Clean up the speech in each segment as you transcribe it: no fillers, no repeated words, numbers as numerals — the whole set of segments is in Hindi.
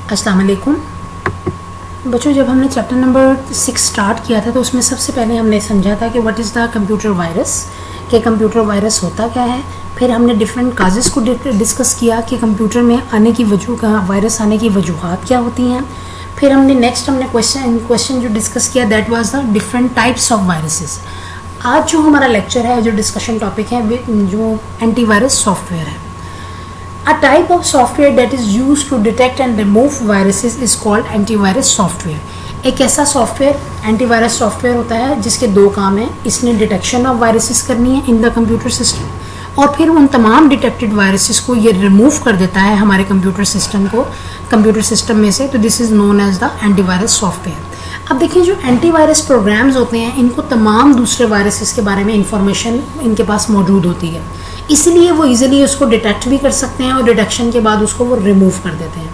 अस्सलाम वालेकुम बच्चों, जब हमने चैप्टर नंबर 6 स्टार्ट किया था तो उसमें सबसे पहले हमने समझा था कि what is the computer virus, कि कंप्यूटर वायरस होता क्या है। फिर हमने डिफरेंट काजेज़ को डिस्कस किया कि कंप्यूटर में आने की वायरस आने की वजूहात क्या होती हैं। फिर हमने क्वेश्चन जो डिस्कस किया that was the different types of viruses. आज जो हमारा लेक्चर है, जो डिस्कशन टॉपिक है, जो एंटीवायरस सॉफ्टवेयर है। A type of software that is used to detect and remove viruses is called antivirus software. एक ऐसा सॉफ्टवेयर एंटीवायरस सॉफ्टवेयर होता है जिसके दो काम हैं। इसने डिटेक्शन ऑफ वायरसेस करनी है इन द कंप्यूटर सिस्टम, और फिर उन तमाम डिटेक्टेड वायरसेस को ये रिमूव कर देता है हमारे कंप्यूटर सिस्टम में से। तो this is known as the antivirus software. अब देखिए, जो एंटीवायरस प्रोग्राम्स होते हैं इनको तमाम दूसरे वायरसेस के बारे में इंफॉर्मेशन इनके पास मौजूद होती है, इसलिए वो इजीली उसको डिटेक्ट भी कर सकते हैं और डिटेक्शन के बाद उसको वो रिमूव कर देते हैं।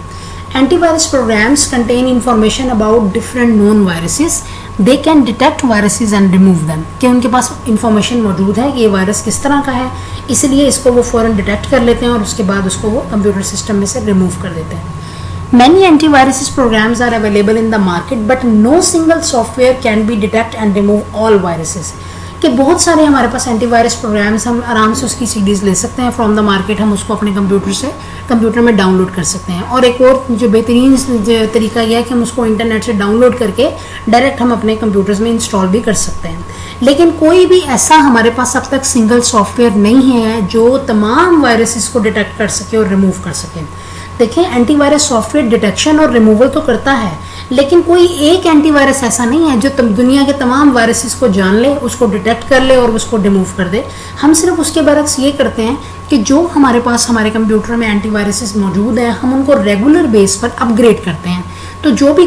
Antivirus programs contain information about different known viruses. They can detect viruses and remove them, कि उनके पास इंफॉर्मेशन मौजूद है कि ये वायरस किस तरह का है, इसलिए इसको वो फ़ौरन डिटेक्ट कर लेते हैं और उसके बाद उसको वो कंप्यूटर सिस्टम में से रिमूव कर देते हैं। Many antivirus programs are available in the market, but no single software can be detect and remove all viruses. कि बहुत सारे हमारे पास एंटीवायरस प्रोग्राम्स, हम आराम से उसकी सीडीज़ ले सकते हैं फ्रॉम द मार्केट, हम उसको अपने कंप्यूटर में डाउनलोड कर सकते हैं। और एक और जो बेहतरीन तरीका यह है कि हम उसको इंटरनेट से डाउनलोड करके डायरेक्ट हम अपने कंप्यूटर्स में इंस्टॉल भी कर सकते हैं। लेकिन कोई भी ऐसा हमारे पास अब तक सिंगल सॉफ्टवेयर नहीं है जो तमाम वायरसेस को डिटेक्ट कर सके और रिमूव कर सके। देखिए, एंटीवायरस सॉफ्टवेयर डिटेक्शन और रिमूवल तो करता है, लेकिन कोई एक एंटीवायरस ऐसा नहीं है जो दुनिया के तमाम वायरसेस को जान ले, उसको डिटेक्ट कर ले और उसको रिमूव कर दे। हम सिर्फ उसके बरक्स ये करते हैं कि जो हमारे पास हमारे कंप्यूटर में एंटीवायरसेस मौजूद हैं, हम उनको रेगुलर बेस पर अपग्रेड करते हैं। तो जो भी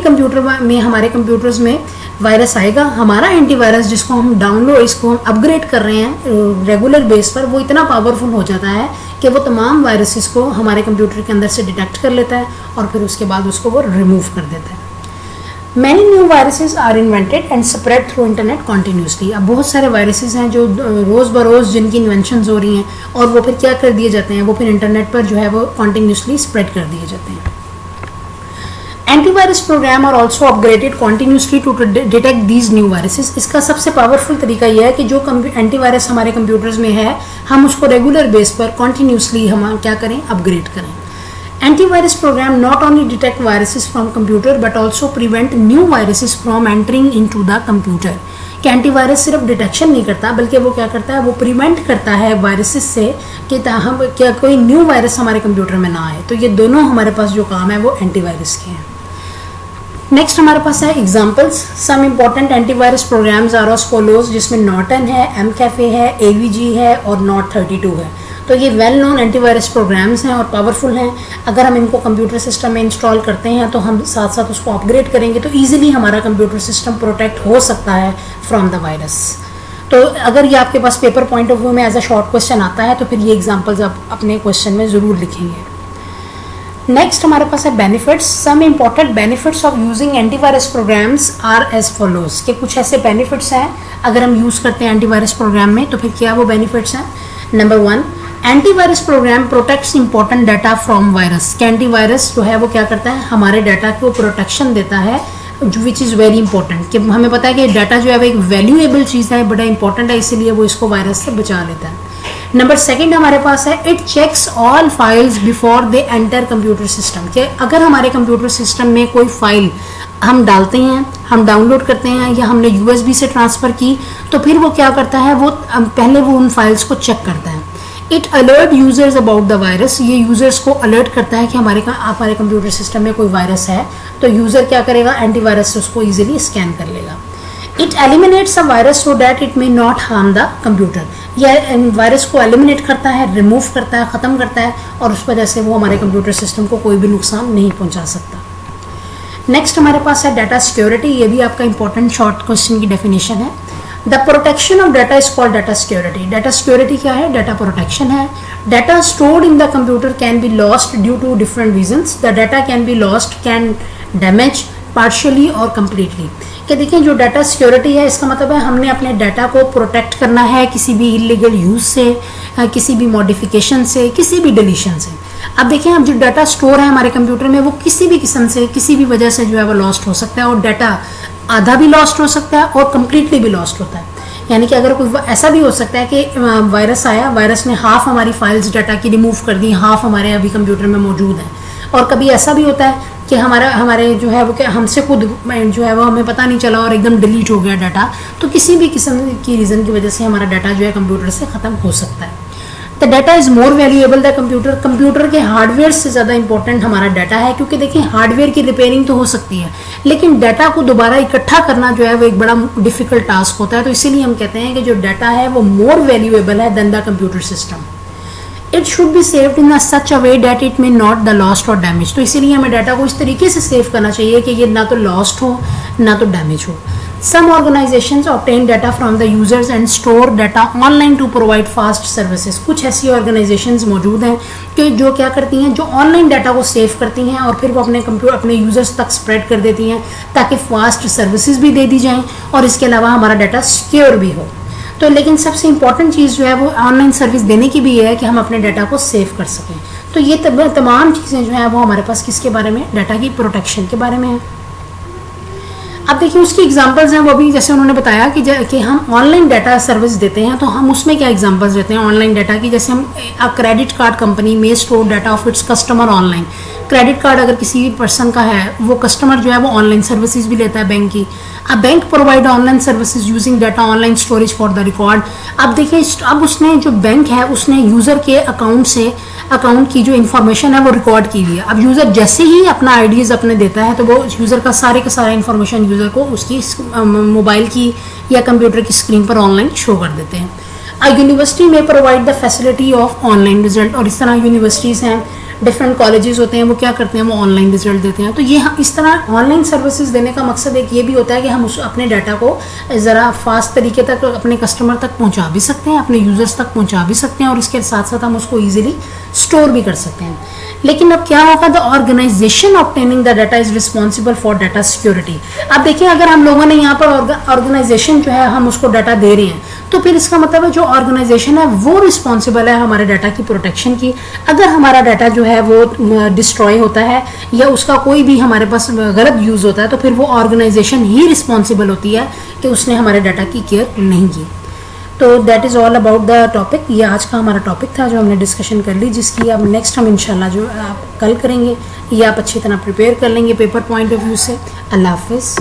हमारे कंप्यूटर्स में वायरस आएगा, हमारा एंटीवायरस जिसको हम अपग्रेड कर रहे हैं रेगुलर बेस पर, वो इतना पावरफुल हो जाता है कि वो तमाम वायरसेस को हमारे कंप्यूटर के अंदर से डिटेक्ट कर लेता है और फिर उसके बाद उसको वो रिमूव कर देता है। Many new viruses are invented and spread through internet continuously. अब बहुत सारे वायरसेस हैं जो रोज़ बरोज़ जिनकी इन्वेंशंस हो रही हैं और वो फिर क्या कर दिए जाते हैं, वो फिर इंटरनेट पर जो है वो कॉन्टीन्यूसली स्प्रेड कर दिए जाते हैं। Antivirus program are also upgraded continuously to detect these new viruses. इसका सबसे पावरफुल तरीका यह है कि जो एंटीवायरस हमारे कंप्यूटर्स में है, हम उसको रेगुलर बेस पर कॉन्टीन्यूसली हम क्या करें, अपग्रेड करें। Antivirus program not only detect viruses from computer but also prevent new viruses from entering into the computer. कि एंटीवायरस सिर्फ डिटेक्शन नहीं करता बल्कि वो क्या करता है, वो प्रिवेंट करता है वायरसेस से कि हम क्या कोई न्यू वायरस हमारे कंप्यूटर में ना आए। तो ये दोनों हमारे पास जो काम है वो एंटीवायरस के हैं। नेक्स्ट हमारे पास है examples. Some important antivirus programs are as follows, जिसमें नॉर्टन है, एमकैफे है, एवीजी है और नॉट32 है। तो ये वेल नोन एंटीवायरस प्रोग्राम्स हैं और पावरफुल हैं। अगर हम इनको कंप्यूटर सिस्टम में इंस्टॉल करते हैं तो हम साथ साथ उसको अपग्रेड करेंगे तो ईजिली हमारा कंप्यूटर सिस्टम प्रोटेक्ट हो सकता है फ्रॉम द वायरस। तो अगर ये आपके पास पेपर पॉइंट ऑफ व्यू में एज अ शॉर्ट क्वेश्चन आता है तो फिर ये एग्जाम्पल्स आप अपने क्वेश्चन में ज़रूर लिखेंगे। नेक्स्ट हमारे पास है benefits. Some important benefits of using antivirus programs are as follows, के कुछ ऐसे बेनिफिट्स हैं अगर हम यूज़ करते हैं एंटीवायरस प्रोग्राम में तो फिर क्या वो बेनिफिट्स हैं। Number 1, antivirus program protects important data from virus. कि एंटीवायरस जो है वो क्या करता है, हमारे डाटा को प्रोटेक्शन देता है, विच इज़ वेरी इंपॉर्टेंट। कि हमें पता है कि डाटा जो है वो एक वैल्यूएबल चीज़ है, बड़ा इंपॉर्टेंट है, इसीलिए वो इसको वायरस से बचा लेता है। नंबर 2 हमारे पास है, it checks all files before they enter computer system. कि अगर हमारे कंप्यूटर सिस्टम में कोई फाइल हम डालते हैं, हम डाउनलोड करते हैं या हमने यूएसबी से ट्रांसफ़र की, तो फिर वो क्या करता है, वो पहले वो उन फाइल्स को चेक करता है। It alert users about the virus. ये यूजर्स को अलर्ट करता है कि हमारे कंप्यूटर सिस्टम में कोई वायरस है, तो यूज़र क्या करेगा, एंटीवायरस से उसको ईजिली स्कैन कर लेगा। It eliminates a virus so that it may not harm the computer. यह वायरस को एलिमिनेट करता है, रिमूव करता है, ख़त्म करता है और उस वजह से वो हमारे कंप्यूटर सिस्टम को कोई भी नुकसान नहीं पहुँचा सकता। नेक्स्ट हमारे पास है डाटा सिक्योरिटी। ये भी आपका इंपॉर्टेंट शॉर्ट क्वेश्चन की डेफिनेशन है। The protection of data is called data security. Data security क्या है, डाटा प्रोटेक्शन है। Data stored in the computer can be lost due to different reasons. The data can be lost, can damage partially और कम्प्लीटली। कि देखिए, जो डाटा सिक्योरिटी है इसका मतलब है हमने अपने डाटा को प्रोटेक्ट करना है किसी भी इलीगल यूज़ से, किसी भी मॉडिफिकेशन से, किसी भी डिलीशन से। अब देखिए, अब जो डाटा स्टोर है हमारे कंप्यूटर में वो किसी भी किस्म से, किसी भी वजह से जो है वो लॉस्ट हो सकता है, और डाटा आधा भी लॉस्ट हो सकता है और कम्प्लीटली भी लॉस्ट होता है। यानी कि अगर कोई ऐसा भी हो सकता है कि वायरस आया, वायरस ने हाफ हमारी फाइल्स डाटा की रिमूव कर दी, हाफ हमारे अभी कंप्यूटर में मौजूद है। और कभी ऐसा भी होता है कि हमारे जो है वो क्या हमसे खुद जो है वो हमें पता नहीं चला और एकदम डिलीट हो गया डाटा। तो किसी भी किस्म की रीज़न की वजह से हमारा डाटा जो है कंप्यूटर से ख़त्म हो सकता है। The data is more valuable the computer. Computer के हार्डवेयर से ज़्यादा इंपॉर्टेंट हमारा डाटा है, क्योंकि देखिए हार्डवेयर की रिपेयरिंग तो हो सकती है, लेकिन डाटा को दोबारा इकट्ठा करना जो है वो एक बड़ा डिफिकल्ट टास्क होता है। तो इसीलिए हम कहते हैं कि जो डाटा है वो मोर वैल्यूएबल है then the computer system. It should be saved in such a way that it may not the lost और डैमेज। तो इसीलिए हमें डाटा को इस तरीके से सेव करना चाहिए कि ये ना तो लॉस्ट हो ना तो डैमेज हो। Some organizations obtain data from the users and store data online to provide fast services। कुछ ऐसी organizations मौजूद हैं कि जो क्या करती हैं, जो ऑनलाइन डाटा को सेव करती हैं और फिर वो अपने यूजर्स तक स्प्रेड कर देती हैं ताकि फास्ट सर्विसेज भी दे दी जाएं और इसके अलावा हमारा डाटा सिक्योर भी हो। तो लेकिन सबसे इंपॉर्टेंट चीज़ जो है वो ऑनलाइन सर्विस देने की भी है कि हम अपने डाटा को सेव कर सकें। तो ये तमाम चीज़ें जो हैं वो हमारे पास किसके बारे में, डाटा की प्रोटेक्शन के बारे में है। अब देखिए उसकी एग्जांपल्स हैं, वो भी जैसे उन्होंने बताया कि हम ऑनलाइन डाटा सर्विस देते हैं, तो हम उसमें क्या एग्जांपल्स देते हैं ऑनलाइन डाटा की। जैसे हम क्रेडिट कार्ड कंपनी में store data of its customer online. Credit card अगर किसी पर्सन का है, वो कस्टमर जो है वो ऑनलाइन सर्विसेज भी लेता है बैंक की। अब bank provide online services using data online storage for the record. अब देखिए, अब उसने जो बैंक है उसने यूज़र के अकाउंट की जो इन्फॉर्मेशन है वो रिकॉर्ड की हुई है। अब यूज़र जैसे ही अपना आईडीज़ अपने देता है तो वो यूज़र का सारा इन्फॉर्मेशन यूज़र को उसकी मोबाइल की या कंप्यूटर की स्क्रीन पर ऑनलाइन शो कर देते हैं। अब यूनिवर्सिटी में provide the facility of online result. और इस तरह यूनिवर्सिटीज़ हैं, डिफरेंट कॉलेजेस होते हैं, वो क्या करते हैं, वो ऑनलाइन रिजल्ट देते हैं। तो ये इस तरह ऑनलाइन सर्विसेज देने का मकसद एक ये भी होता है कि हम अपने डाटा को ज़रा फास्ट तरीके तक अपने कस्टमर तक पहुंचा भी सकते हैं, अपने यूज़र्स तक पहुंचा भी सकते हैं, और इसके साथ साथ हम उसको ईजिली स्टोर भी कर सकते हैं। लेकिन अब क्या होगा, the organisation obtaining the data is responsible for data security. अब देखिए, अगर हम लोगों ने यहाँ पर ऑर्गेनाइजेशन जो है हम उसको डाटा दे रहे हैं, तो फिर इसका मतलब है जो ऑर्गेनाइजेशन है वो रिस्पॉन्सिबल है हमारे डाटा की प्रोटेक्शन की। अगर हमारा डाटा जो है वो डिस्ट्रॉय होता है या उसका कोई भी हमारे पास गलत यूज़ होता है, तो फिर वो ऑर्गेनाइजेशन ही रिस्पॉन्सिबल होती है कि उसने हमारे डाटा की केयर नहीं की। तो that is all about the topic. ये आज का हमारा टॉपिक था जो हमने डिस्कशन कर ली, जिसकी अब नेक्स्ट हम इंशाल्लाह जो आप कल करेंगे, ये आप अच्छी तरह प्रिपेयर कर लेंगे पेपर पॉइंट ऑफ व्यू से। अल्लाह हाफिज़।